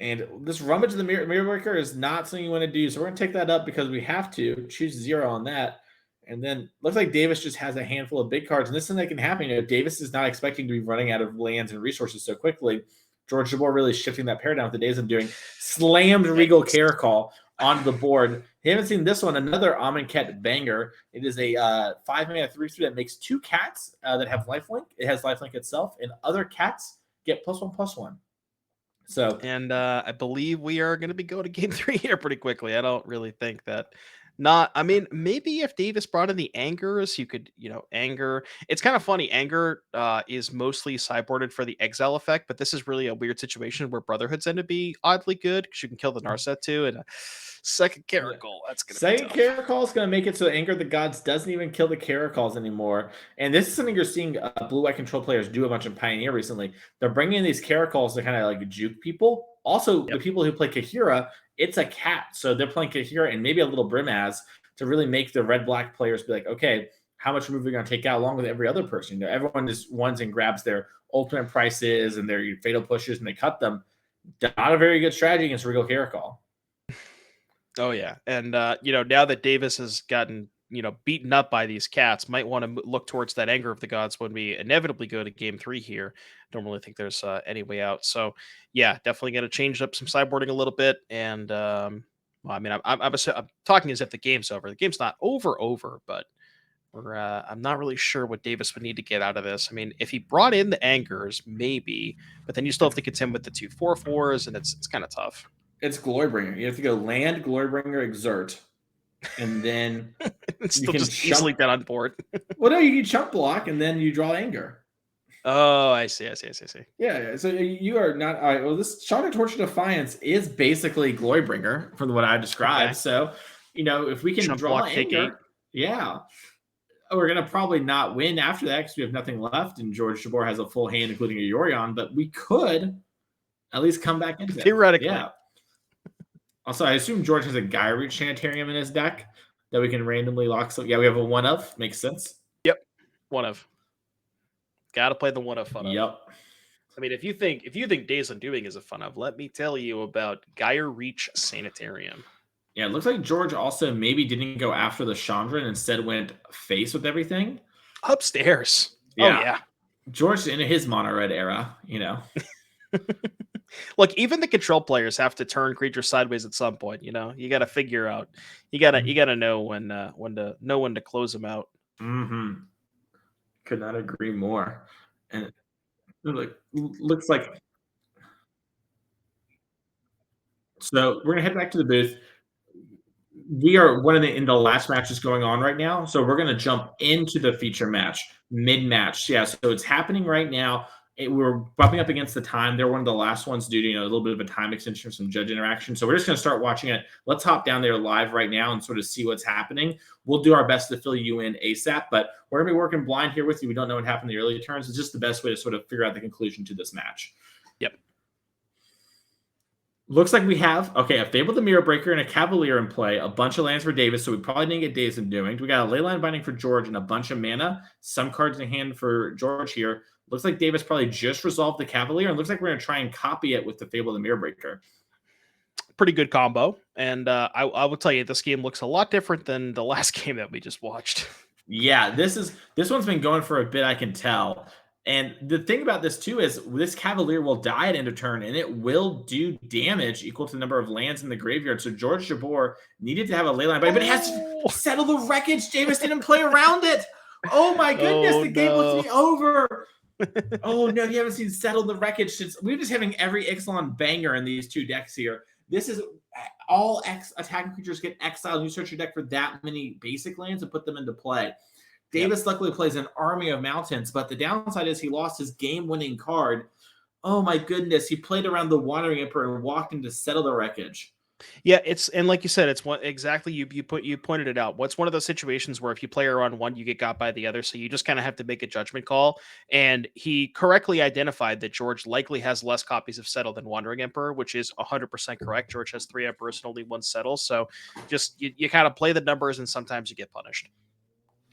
And this Rummage of the Mirror Breaker is not something you want to do. So we're going to take that up because we have to choose 0 on that. And then looks like Davis just has a handful of big cards. And this is something that can happen. You know, Davis is not expecting to be running out of lands and resources so quickly. George Jabor really shifting that paradigm with the Days Undoing. Slammed Regal Caracol onto the board. You haven't seen this one, another Amonkhet banger. It is a 5-mana 3/3 that makes 2 cats that have lifelink. It has lifelink itself, and other cats get +1/+1. So, and I believe we are going to be going to game 3 here pretty quickly. I don't really think that. I mean, maybe if Davis brought in the Angers, you could, Anger. It's kind of funny. Anger is mostly sideboarded for the exile effect, but this is really a weird situation where Brotherhoods end to be oddly good because you can kill the Narset too. And second Caracol, that's going to be tough. Second Caracol is going to make it so Anger of the Gods doesn't even kill the Caracols anymore. And this is something you're seeing blue-white control players do a bunch in Pioneer recently. They're bringing in these Caracols to kind of like juke people. Also, the people who play Kahira, it's a cat. So they're playing Kahira and maybe a little Brimaz to really make the red-black players be like, okay, how much removal are we going to take out along with every other person? Everyone just ones and grabs their ultimate prices and their fatal pushes and they cut them. Not a very good strategy against Regal Caracol. Oh, yeah. And, now that Davis has gotten, beaten up by these cats, might want to look towards that Anger of the Gods when we inevitably go to game 3 here. Don't really think there's any way out. So, yeah, definitely going to change up some sideboarding a little bit. And, I'm talking as if the game's over. The game's not over, but I'm not really sure what Davis would need to get out of this. I mean, if he brought in the Angers, maybe, but then you still have to contend with the 2 4/4s, and it's kind of tough. It's Glorybringer. You have to go land, Glorybringer, Exert. and then It's you still can just easily dead on board. Well, no, you can chump block, and then you draw anger. Oh, I see. Yeah, so you are not. All right, well, this Shard of Torture Defiance is basically Glorybringer from what I described. Okay. So, if we can Chump draw block, take 8. anger, yeah, we're gonna probably not win after that because we have nothing left, and George Jabor has a full hand, including a Yorion. But we could at least come back into it. Theoretically. Yeah. Also, I assume George has a Gyroot Sanitarium in his deck that we can randomly lock. So yeah, we have a 1-of. Makes sense. Yep. 1-of. Gotta play the 1-of fun of. Yep. I mean, if you think Days Undoing is a fun of, let me tell you about Gyroot Sanitarium. Yeah, it looks like George also maybe didn't go after the Chandra and instead went face with everything. Upstairs. Yeah. Oh, yeah. George in his mono red era, Look, even the control players have to turn creatures sideways at some point. You got to figure out. You got to know when to close them out. Mm-hmm. Could not agree more. And it looks like. So we're gonna head back to the booth. We are one of the last matches going on right now, so we're gonna jump into the feature match mid-match. Yeah, so it's happening right now. We're bumping up against the time. They're one of the last ones due to a little bit of a time extension from some judge interaction. So we're just gonna start watching it. Let's hop down there live right now and sort of see what's happening. We'll do our best to fill you in ASAP, but we're gonna be working blind here with you. We don't know what happened in the early turns. It's just the best way to sort of figure out the conclusion to this match. Yep. Looks like we have, a Fable the Mirror Breaker and a Cavalier in play, a bunch of lands for Davis, so we probably didn't get Days Undoing. We got a Leyline Binding for George and a bunch of mana, some cards in hand for George here. Looks like Davis probably just resolved the Cavalier, and looks like we're going to try and copy it with the Fable the Mirror Breaker. Pretty good combo, and I will tell you, this game looks a lot different than the last game that we just watched. Yeah, this one's been going for a bit, I can tell. And the thing about this too is this Cavalier will die at end of turn, and it will do damage equal to the number of lands in the graveyard. So George Jabor needed to have a Leyline, but it has to settle the wreckage. Davis didn't play around it. Oh my goodness, the game will be over. Oh no, you haven't seen Settle the Wreckage since we're just having every Ixalan banger in these two decks here. This is all attacking creatures get exiled. You search your deck for that many basic lands and put them into play. Davis luckily plays an army of mountains, but the downside is he lost his game-winning card. Oh my goodness, he played around the Wandering Emperor and walked into Settle the Wreckage. Yeah, and like you said, it's what exactly you pointed it out. What's one of those situations where if you play around one, you get got by the other, so you just kind of have to make a judgment call. And he correctly identified that George likely has less copies of Settle than Wandering Emperor, which is 100% correct. George has 3 Emperors and only 1 Settle, so just you kind of play the numbers, and sometimes you get punished.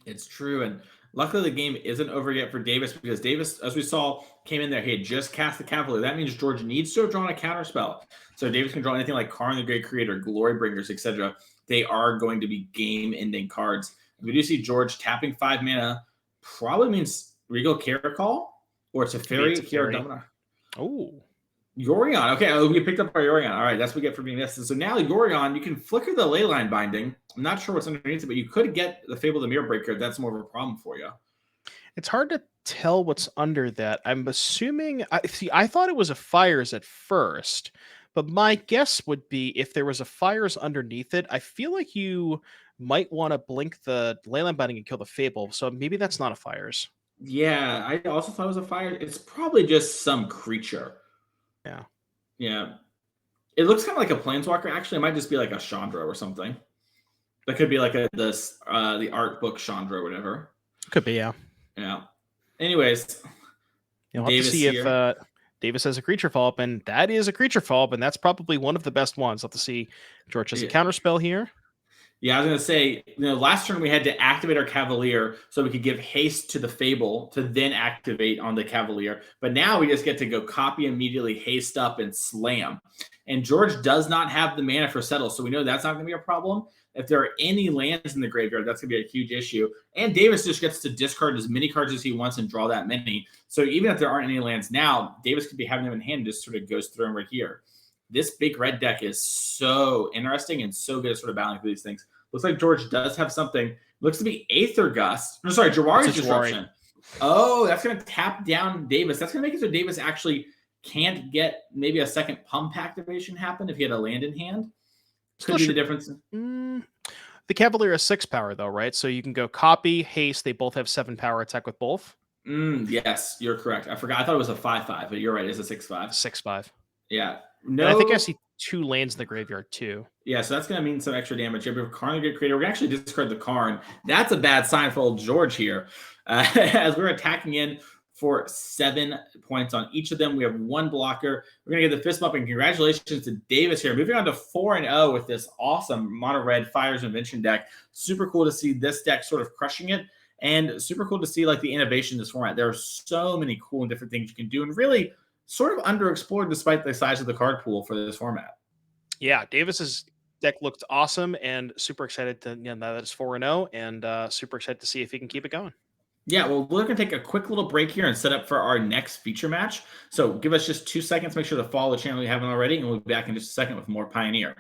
It's true, and luckily the game isn't over yet for Davis because Davis, as we saw, came in there. He had just cast the Cavalier. That means George needs to have drawn a counterspell. So Davis can draw anything like Karn the Great Creator, Glory Bringers, etc. They are going to be game-ending cards. We do see George tapping 5 mana. Probably means Regal Caracol or Teferi, Kiara Dominar. Oh. Yorion. Okay, we picked up our Yorion. All right, that's what we get for being this. So now Yorion, you can flicker the Leyline Binding. I'm not sure what's underneath it, but you could get the Fable the Mirror Breaker if that's more of a problem for you. It's hard to tell what's under that. I'm assuming... I thought it was a Fires at first, but my guess would be if there was a Fires underneath it, I feel like you might want to blink the Leyline Binding and kill the Fable, so maybe that's not a Fires. Yeah, I also thought it was a Fire. It's probably just some creature. Yeah. Yeah. It looks kind of like a Planeswalker. Actually, it might just be like a Chandra or something. That could be like the art book Chandra or whatever. Could be, yeah. Yeah. Anyways, you'll have to see if Davis has a creature follow-up, and that is a creature follow-up, and that's probably one of the best ones. I'll have to see George has a counterspell here. Yeah, I was going to say, last turn we had to activate our Cavalier so we could give haste to the Fable to then activate on the Cavalier. But now we just get to go copy immediately, haste up, and slam. And George does not have the mana for Settle, so we know that's not going to be a problem. If there are any lands in the graveyard, that's going to be a huge issue. And Davis just gets to discard as many cards as he wants and draw that many. So even if there aren't any lands now, Davis could be having them in hand and just sort of goes through them right here. This big red deck is so interesting and so good at sort of battling through these things. Looks like George does have something. Looks to be Aether Gust. No, sorry, Jawari's Disruption. Oh, that's going to tap down Davis. That's going to make it so Davis actually can't get maybe a second pump activation happen if he had a land in hand. Could be the difference. The Cavalier is 6 power though, right? So you can go copy, haste. They both have 7 power, attack with both. Yes, you're correct. I forgot. I thought it was a 5/5, but you're right. It's a 6/5. 6/5. Yeah. No. And I think I see 2 lands in the graveyard too. Yeah, so that's going to mean some extra damage. You have Karn, good creator. We're going to actually discard the Karn. That's a bad sign for old George here. As we're attacking in for 7 points on each of them. We have 1 blocker. We're going to get the fist bump, and congratulations to Davis here. Moving on to 4-0 with this awesome mono red Fire's Invention deck. Super cool to see this deck sort of crushing it, and super cool to see like the innovation in this format. There are so many cool and different things you can do, and really sort of underexplored despite the size of the card pool for this format. Yeah, Davis's deck looked awesome, and super excited to now that it's 4-0, and super excited to see if he can keep it going. Yeah, well, we're going to take a quick little break here and set up for our next feature match. So give us just 2 seconds. Make sure to follow the channel if you haven't already, and we'll be back in just a second with more Pioneer.